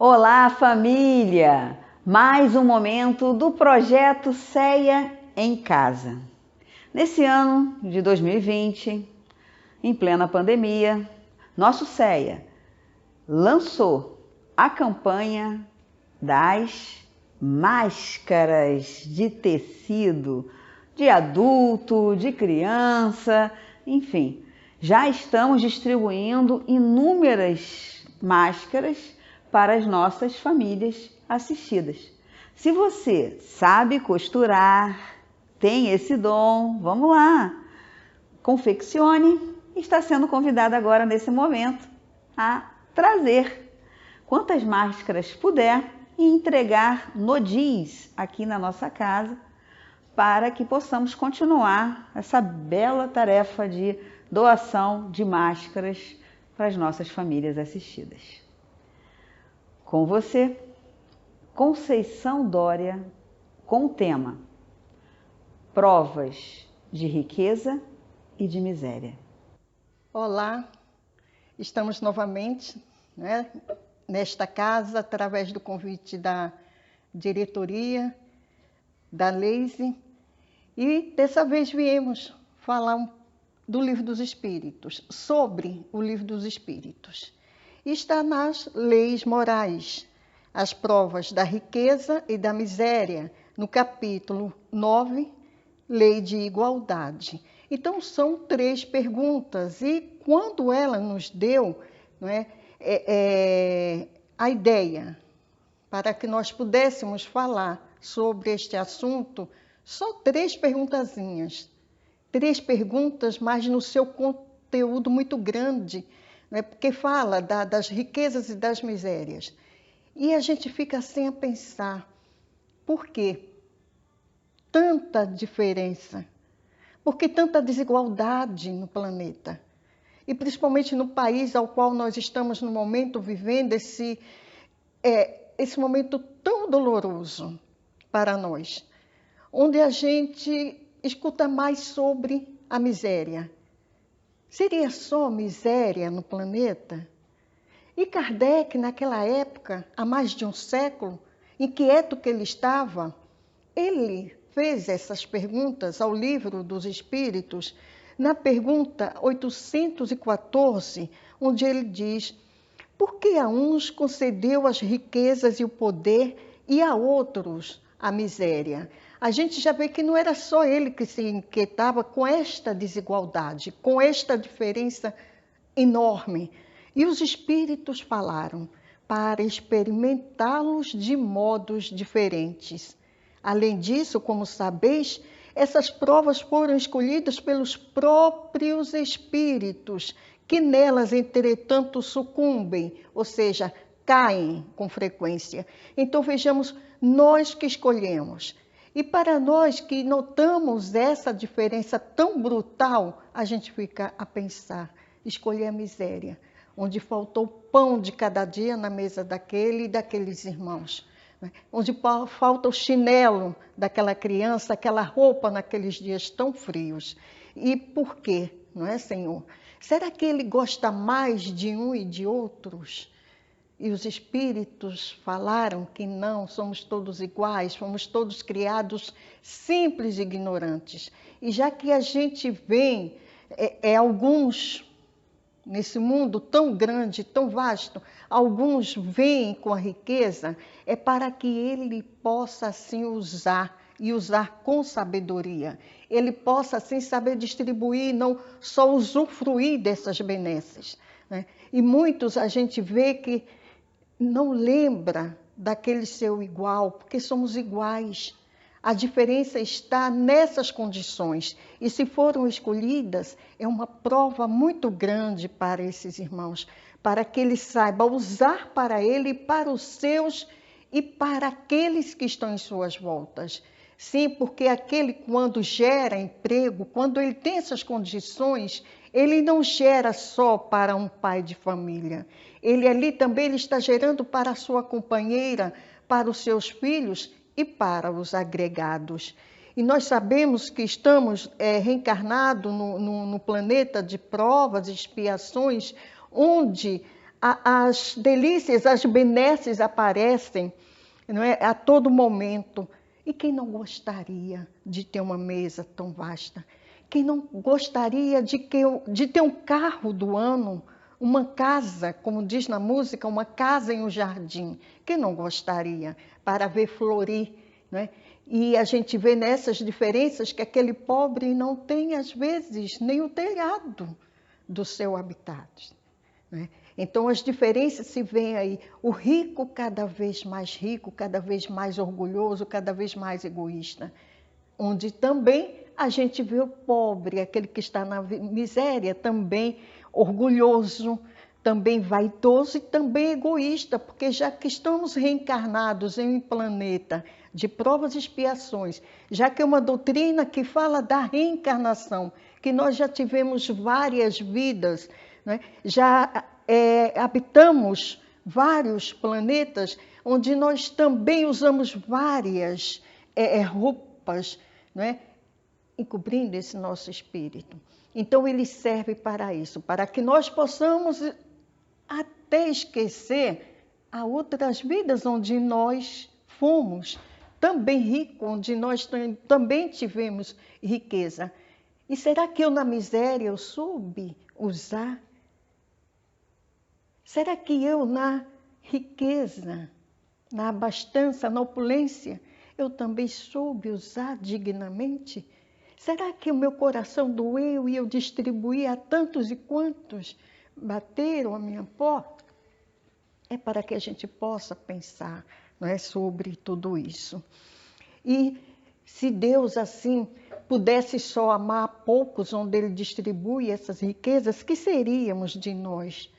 Olá, família! Mais um momento do projeto CEA em Casa. Nesse ano de 2020, em plena pandemia, nosso CEA lançou a campanha das máscaras de tecido, de adulto, de criança, enfim. Já estamos distribuindo inúmeras máscaras para as nossas famílias assistidas. Se você sabe costurar, tem esse dom, vamos lá, confeccione. Está sendo convidada agora nesse momento a trazer quantas máscaras puder e entregar no DIS aqui na nossa casa para que possamos continuar essa bela tarefa de doação de máscaras para as nossas famílias assistidas. Com você, Conceição Dória, com o tema Provas de Riqueza e de Miséria. Olá, estamos novamente, nesta casa, através do convite da diretoria, da Leise, e dessa vez viemos falar do Livro dos Espíritos, sobre o Livro dos Espíritos. Está nas leis morais, as provas da riqueza e da miséria, no capítulo 9, Lei de Igualdade. Então, são 3 perguntas, e quando ela nos deu a ideia para que nós pudéssemos falar sobre este assunto, só 3 perguntazinhas. 3 perguntas, mas no seu conteúdo muito grande, porque fala das riquezas e das misérias. E a gente fica assim a pensar, por quê? Tanta diferença, por que tanta desigualdade no planeta? E principalmente no país ao qual nós estamos no momento vivendo esse momento tão doloroso para nós, onde a gente escuta mais sobre a miséria. Seria só miséria no planeta? E Kardec, naquela época, há mais de um século, inquieto que ele estava, ele fez essas perguntas ao Livro dos Espíritos, na pergunta 814, onde ele diz: por que a uns concedeu as riquezas e o poder e a outros a miséria? A gente já vê que não era só ele que se inquietava com esta desigualdade, com esta diferença enorme. E os espíritos falaram para experimentá-los de modos diferentes. Além disso, como sabeis, essas provas foram escolhidas pelos próprios espíritos, que nelas, entretanto, sucumbem, ou seja, caem com frequência. Então, vejamos, nós que escolhemos. E para nós que notamos essa diferença tão brutal, a gente fica a pensar, escolher a miséria, onde faltou o pão de cada dia na mesa daquele e daqueles irmãos, onde falta o chinelo daquela criança, aquela roupa naqueles dias tão frios. E por quê, não é, Senhor? Será que Ele gosta mais de um e de outros? E os espíritos falaram que não, somos todos iguais, fomos todos criados simples e ignorantes. E já que a gente vê alguns, nesse mundo tão grande, tão vasto, alguns vêm com a riqueza, é para que ele possa assim usar, e usar com sabedoria. Ele possa assim saber distribuir, não só usufruir dessas benesses. E muitos a gente vê que não lembra daquele seu igual, porque somos iguais. A diferença está nessas condições. E se foram escolhidas, é uma prova muito grande para esses irmãos, para que ele saiba usar para ele e para os seus e para aqueles que estão em suas voltas. Sim, porque aquele, quando gera emprego, quando ele tem essas condições, ele não gera só para um pai de família. Ele ali também ele está gerando para a sua companheira, para os seus filhos e para os agregados. E nós sabemos que estamos reencarnados no planeta de provas e expiações, onde as delícias, as benesses aparecem, não é, a todo momento. E quem não gostaria de ter uma mesa tão vasta? Quem não gostaria de ter um carro do ano, uma casa, como diz na música, uma casa em um jardim? Quem não gostaria para ver florir, não é? E a gente vê nessas diferenças que aquele pobre não tem, às vezes, nem o telhado do seu habitat, não é? Então, as diferenças se veem aí. O rico cada vez mais rico, cada vez mais orgulhoso, cada vez mais egoísta. Onde também a gente vê o pobre, aquele que está na miséria, também orgulhoso, também vaidoso e também egoísta, porque já que estamos reencarnados em um planeta de provas e expiações, já que é uma doutrina que fala da reencarnação, que nós já tivemos várias vidas, né? Já habitamos vários planetas, onde nós também usamos várias roupas, não é? Encobrindo esse nosso espírito. Então, ele serve para isso, para que nós possamos até esquecer a outras vidas onde nós fomos também ricos, onde nós também tivemos riqueza. E será que eu na miséria eu soube usar? Será que eu na riqueza, na abastança, na opulência, eu também soube usar dignamente? Será que o meu coração doeu e eu distribuí a tantos e quantos bateram a minha porta? É para que a gente possa pensar, não é, sobre tudo isso. E se Deus assim pudesse só amar a poucos, onde Ele distribui essas riquezas, que seríamos de nós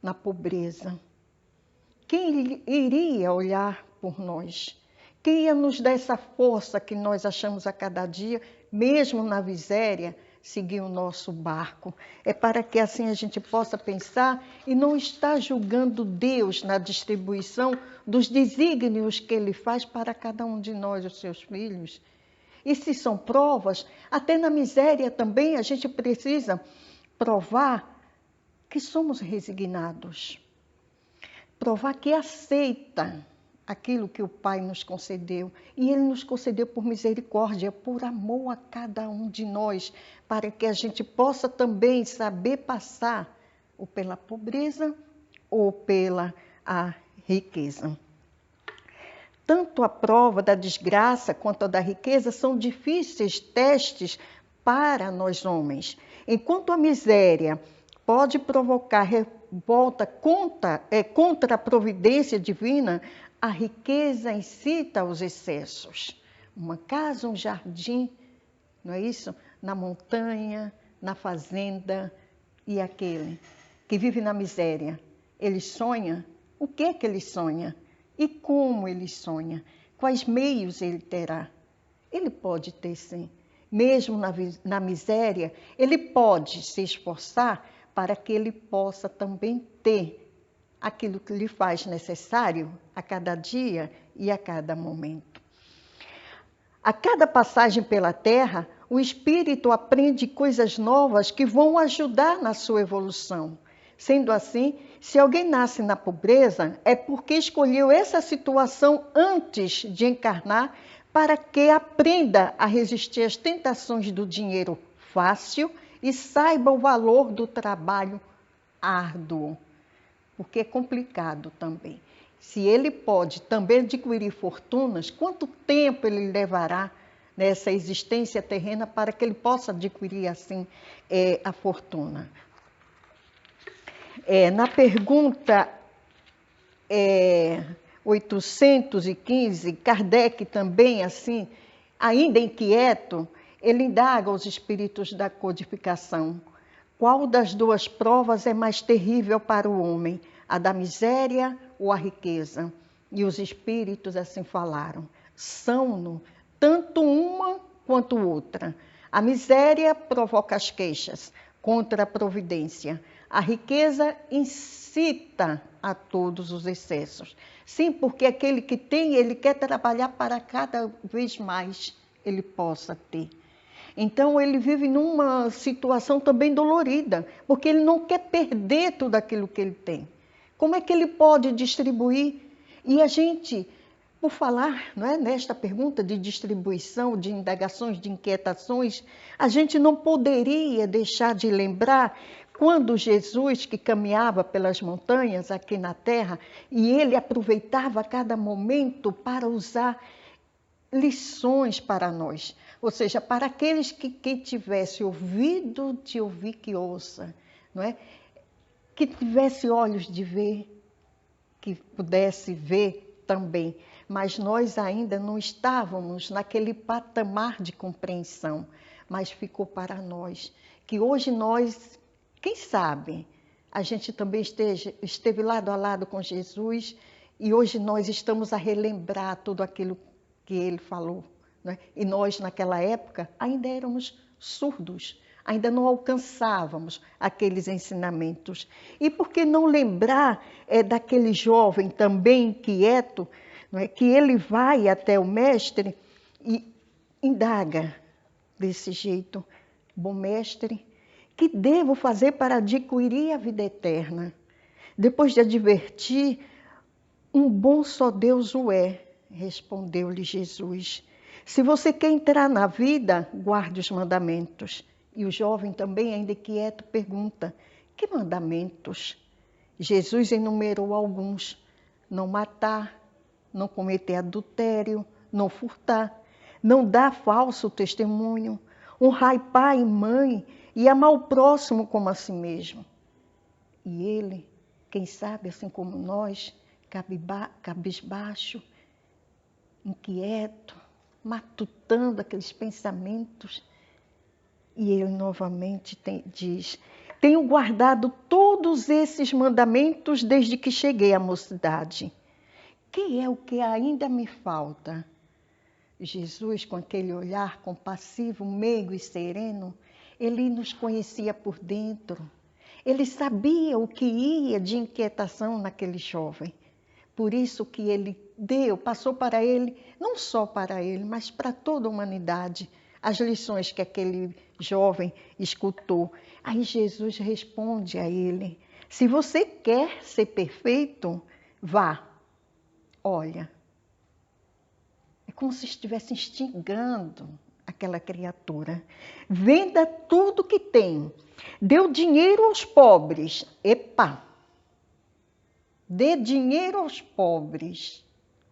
na pobreza? Quem iria olhar por nós? Quem ia nos dar essa força que nós achamos a cada dia, mesmo na miséria, seguir o nosso barco? É para que assim a gente possa pensar e não estar julgando Deus na distribuição dos desígnios que Ele faz para cada um de nós, os seus filhos. E se são provas, até na miséria também a gente precisa provar que somos resignados. Provar que aceita aquilo que o Pai nos concedeu. E Ele nos concedeu por misericórdia, por amor a cada um de nós, para que a gente possa também saber passar ou pela pobreza ou pela riqueza. Tanto a prova da desgraça quanto a da riqueza são difíceis testes para nós homens. Enquanto a miséria pode provocar revolta contra a providência divina, a riqueza incita aos excessos. Uma casa, um jardim, não é isso? Na montanha, na fazenda, e aquele que vive na miséria, ele sonha? O que é que ele sonha? E como ele sonha? Quais meios ele terá? Ele pode ter, sim. Mesmo na miséria, ele pode se esforçar para que ele possa também ter aquilo que lhe faz necessário a cada dia e a cada momento. A cada passagem pela Terra, o espírito aprende coisas novas que vão ajudar na sua evolução. Sendo assim, se alguém nasce na pobreza, é porque escolheu essa situação antes de encarnar para que aprenda a resistir às tentações do dinheiro fácil e saiba o valor do trabalho árduo. Porque é complicado também. Se ele pode também adquirir fortunas, quanto tempo ele levará nessa existência terrena para que ele possa adquirir assim a fortuna? Na pergunta 815, Kardec também, assim, ainda inquieto, ele indaga aos espíritos da codificação: qual das duas provas é mais terrível para o homem, a da miséria ou a riqueza? E os espíritos assim falaram: são-no tanto uma quanto outra. A miséria provoca as queixas contra a providência. A riqueza incita a todos os excessos. Sim, porque aquele que tem, ele quer trabalhar para cada vez mais ele possa ter. Então, ele vive numa situação também dolorida, porque ele não quer perder tudo aquilo que ele tem. Como é que ele pode distribuir? E a gente, por falar, não é, nesta pergunta de distribuição, de indagações, de inquietações, a gente não poderia deixar de lembrar quando Jesus, que caminhava pelas montanhas aqui na terra, e ele aproveitava cada momento para usar lições para nós. Ou seja, para aqueles que quem tivesse ouvido de ouvir que ouça, não é? Que tivesse olhos de ver, que pudesse ver também. Mas nós ainda não estávamos naquele patamar de compreensão, mas ficou para nós. Que hoje nós, quem sabe, a gente também esteve lado a lado com Jesus e hoje nós estamos a relembrar tudo aquilo que ele falou. Né? E nós, naquela época, ainda éramos surdos, ainda não alcançávamos aqueles ensinamentos. E por que não lembrar daquele jovem também inquieto, não é? Que ele vai até o mestre e indaga desse jeito: bom mestre, que devo fazer para adquirir a vida eterna? Depois de advertir, um bom só Deus o é, respondeu-lhe Jesus. Se você quer entrar na vida, guarde os mandamentos. E o jovem também, ainda quieto, pergunta: que mandamentos? Jesus enumerou alguns: não matar, não cometer adultério, não furtar, não dar falso testemunho, honrar pai e mãe e amar o próximo como a si mesmo. E ele, quem sabe, assim como nós, cabisbaixo, inquieto, matutando aqueles pensamentos, e ele novamente diz: tenho guardado todos esses mandamentos desde que cheguei à mocidade. Que é o que ainda me falta? Jesus, com aquele olhar compassivo, meigo e sereno, ele nos conhecia por dentro. Ele sabia o que ia de inquietação naquele jovem. Por isso que ele passou para ele, não só para ele, mas para toda a humanidade, as lições que aquele jovem escutou. Aí Jesus responde a ele: se você quer ser perfeito, vá. Olha, é como se estivesse instigando aquela criatura. Venda tudo que tem, dê o dinheiro aos pobres. Epa! Dê dinheiro aos pobres.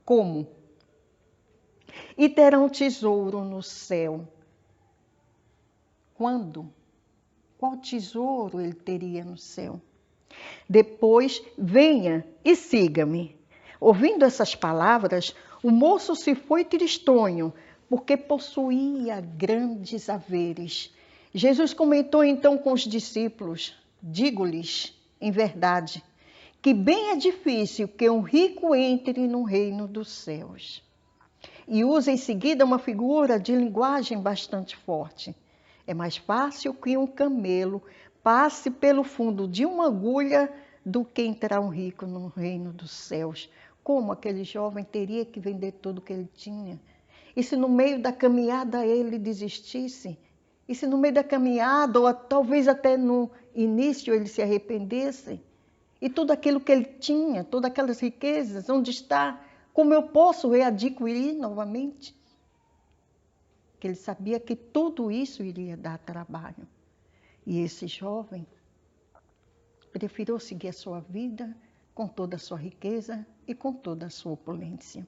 Como? E terão tesouro no céu. Quando? Qual tesouro ele teria no céu? Depois, venha e siga-me. Ouvindo essas palavras, o moço se foi tristonho, porque possuía grandes haveres. Jesus comentou então com os discípulos: digo-lhes, em verdade, que bem é difícil que um rico entre no reino dos céus. E usa em seguida uma figura de linguagem bastante forte. É mais fácil que um camelo passe pelo fundo de uma agulha do que entrar um rico no reino dos céus. Como aquele jovem teria que vender tudo o que ele tinha? E se no meio da caminhada ele desistisse? E se no meio da caminhada, ou talvez até no início, ele se arrependesse? E tudo aquilo que ele tinha, todas aquelas riquezas, onde está? Como eu posso readquirir novamente? Que ele sabia que tudo isso iria dar trabalho. E esse jovem preferiu seguir a sua vida com toda a sua riqueza e com toda a sua opulência.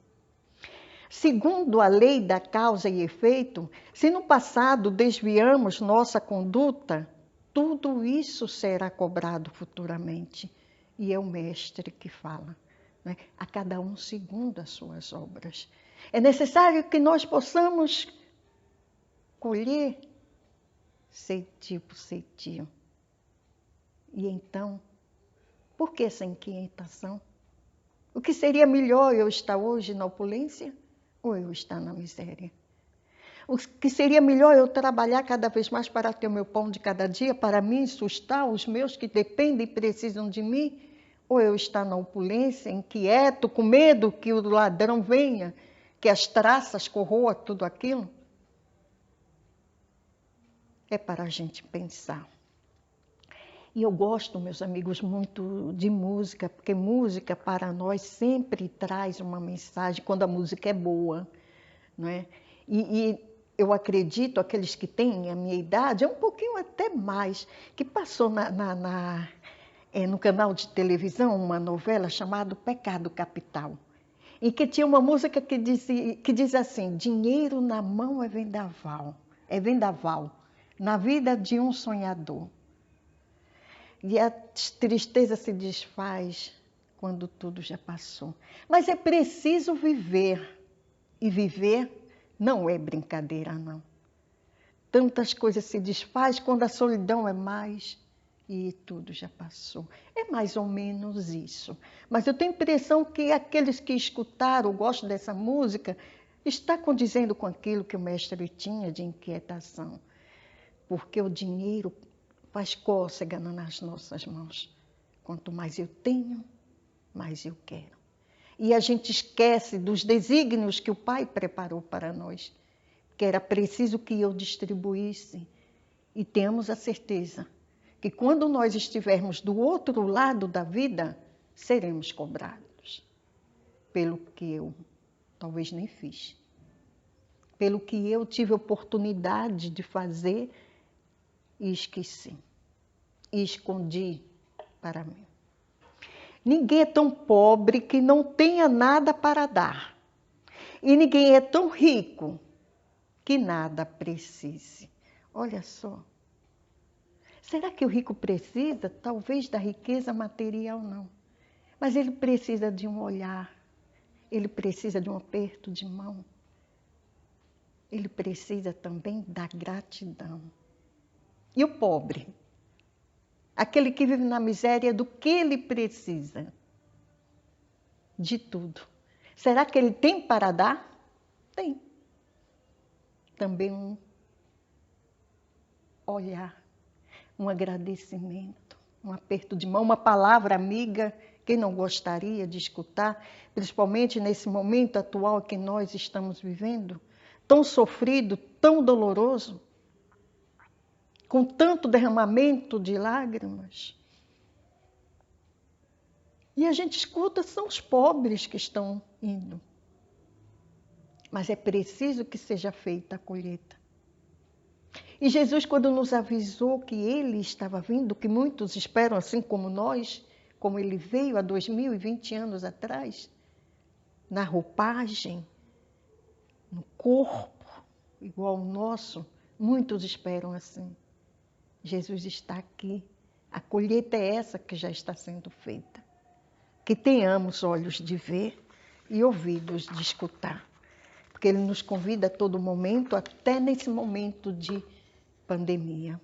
Segundo a lei da causa e efeito, se no passado desviamos nossa conduta, tudo isso será cobrado futuramente. E é o Mestre que fala, né? A cada um segundo as suas obras. É necessário que nós possamos colher ceitio por ceitio. E então, por que essa inquietação? O que seria melhor eu estar hoje na opulência ou eu estar na miséria? O que seria melhor eu trabalhar cada vez mais para ter o meu pão de cada dia, para mim sustar os meus que dependem e precisam de mim? Ou eu estar na opulência, inquieto, com medo que o ladrão venha, que as traças corroam tudo aquilo? É para a gente pensar. E eu gosto, meus amigos, muito de música, porque música para nós sempre traz uma mensagem quando a música é boa, não é? E eu acredito, aqueles que têm a minha idade, é um pouquinho até mais, que passou no canal de televisão uma novela chamada Pecado Capital, em que tinha uma música que diz assim: dinheiro na mão é vendaval, na vida de um sonhador. E a tristeza se desfaz quando tudo já passou. Mas é preciso viver, e viver não é brincadeira, não. Tantas coisas se desfaz quando a solidão é mais e tudo já passou. É mais ou menos isso. Mas eu tenho a impressão que aqueles que escutaram, gostam dessa música, está condizendo com aquilo que o mestre tinha de inquietação. Porque o dinheiro faz cócega nas nossas mãos. Quanto mais eu tenho, mais eu quero. E a gente esquece dos desígnios que o Pai preparou para nós, que era preciso que eu distribuísse. E temos a certeza que quando nós estivermos do outro lado da vida, seremos cobrados pelo que eu talvez nem fiz, pelo que eu tive oportunidade de fazer e esqueci, e escondi para mim. Ninguém é tão pobre que não tenha nada para dar. E ninguém é tão rico que nada precise. Olha só. Será que o rico precisa? Talvez da riqueza material, não. Mas ele precisa de um olhar. Ele precisa de um aperto de mão. Ele precisa também da gratidão. E o pobre? Aquele que vive na miséria, do que ele precisa? De tudo. Será que ele tem para dar? Tem. Também um olhar, um agradecimento, um aperto de mão, uma palavra amiga. Quem não gostaria de escutar, principalmente nesse momento atual que nós estamos vivendo, tão sofrido, tão doloroso, com tanto derramamento de lágrimas. E a gente escuta, são os pobres que estão indo. Mas é preciso que seja feita a colheita. E Jesus, quando nos avisou que Ele estava vindo, que muitos esperam assim como nós, como Ele veio há 2020 anos atrás, na roupagem, no corpo, igual ao nosso, muitos esperam assim. Jesus está aqui. A colheita é essa que já está sendo feita. Que tenhamos olhos de ver e ouvidos de escutar. Porque Ele nos convida a todo momento, até nesse momento de pandemia.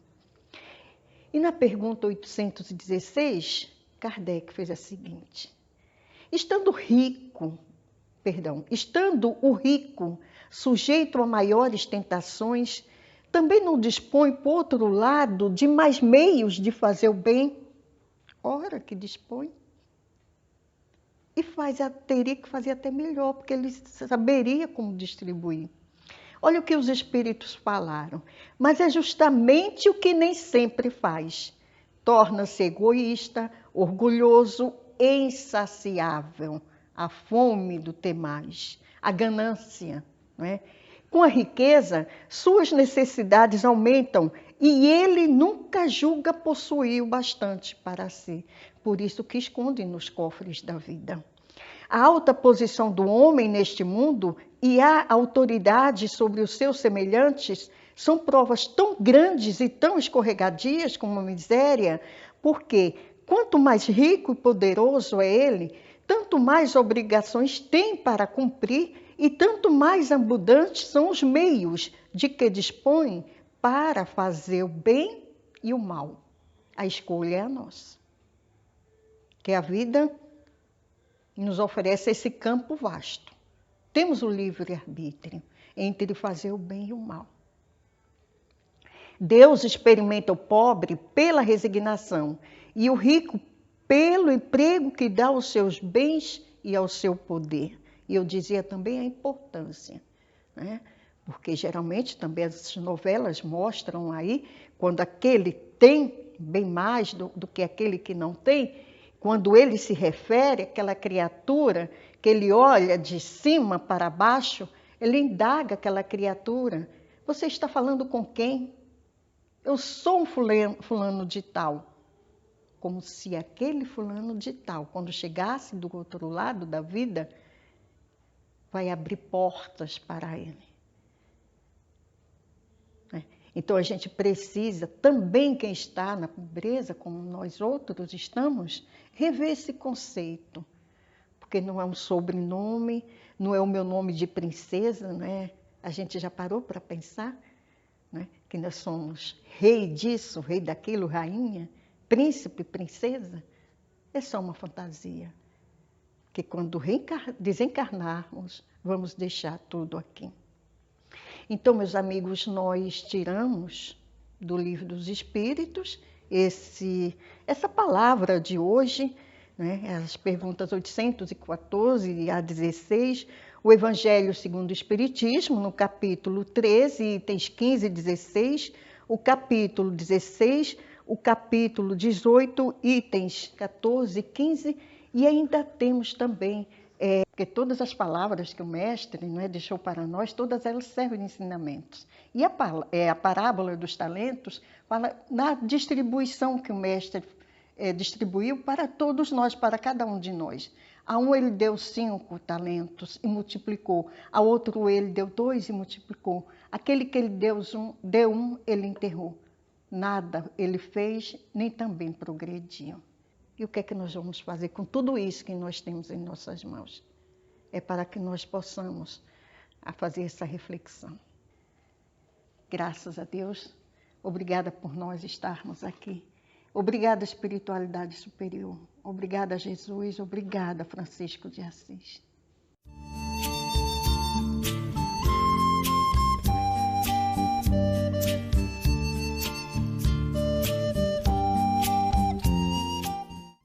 E na pergunta 816, Kardec fez a seguinte: estando o rico sujeito a maiores tentações, também não dispõe, por outro lado, de mais meios de fazer o bem? Ora, que dispõe. E teria que fazer até melhor, porque ele saberia como distribuir. Olha o que os espíritos falaram. Mas é justamente o que nem sempre faz. Torna-se egoísta, orgulhoso, insaciável. A fome do ter mais, a ganância, não é? Com a riqueza, suas necessidades aumentam e ele nunca julga possuir o bastante para si. Por isso que esconde nos cofres da vida. A alta posição do homem neste mundo e a autoridade sobre os seus semelhantes são provas tão grandes e tão escorregadias como a miséria, porque quanto mais rico e poderoso é ele, tanto mais obrigações tem para cumprir e tanto mais abundantes são os meios de que dispõe para fazer o bem e o mal. A escolha é a nossa. Que a vida nos oferece esse campo vasto. Temos o livre-arbítrio entre fazer o bem e o mal. Deus experimenta o pobre pela resignação e o rico pelo emprego que dá aos seus bens e ao seu poder. E eu dizia também a importância, né? Porque geralmente também as novelas mostram aí, quando aquele tem bem mais do que aquele que não tem, quando ele se refere àquela criatura que ele olha de cima para baixo, ele indaga aquela criatura: você está falando com quem? Eu sou um fulano de tal. Como se aquele fulano de tal, quando chegasse do outro lado da vida, vai abrir portas para ele. Então a gente precisa, também quem está na pobreza, como nós outros estamos, rever esse conceito. Porque não é um sobrenome, não é o meu nome de princesa, né? A gente já parou para pensar, né? Que nós somos rei disso, rei daquilo, rainha, príncipe, princesa. É só uma fantasia. Que quando desencarnarmos, vamos deixar tudo aqui. Então, meus amigos, nós tiramos do Livro dos Espíritos essa palavra de hoje, né? As perguntas 814 a 16, o Evangelho segundo o Espiritismo, no capítulo 13, itens 15 e 16, o capítulo 16, o capítulo 18, itens 14 e 15, e ainda temos também, porque todas as palavras que o mestre, né, deixou para nós, todas elas servem de ensinamentos. E a parábola dos talentos fala na distribuição que o mestre distribuiu para todos nós, para cada um de nós. A um ele deu 5 talentos e multiplicou, a outro ele deu 2 e multiplicou. Aquele que ele deu 1, ele enterrou. Nada ele fez, nem também progrediu. E o que é que nós vamos fazer com tudo isso que nós temos em nossas mãos? É para que nós possamos fazer essa reflexão. Graças a Deus, obrigada por nós estarmos aqui. Obrigada, espiritualidade superior. Obrigada, Jesus. Obrigada, Francisco de Assis.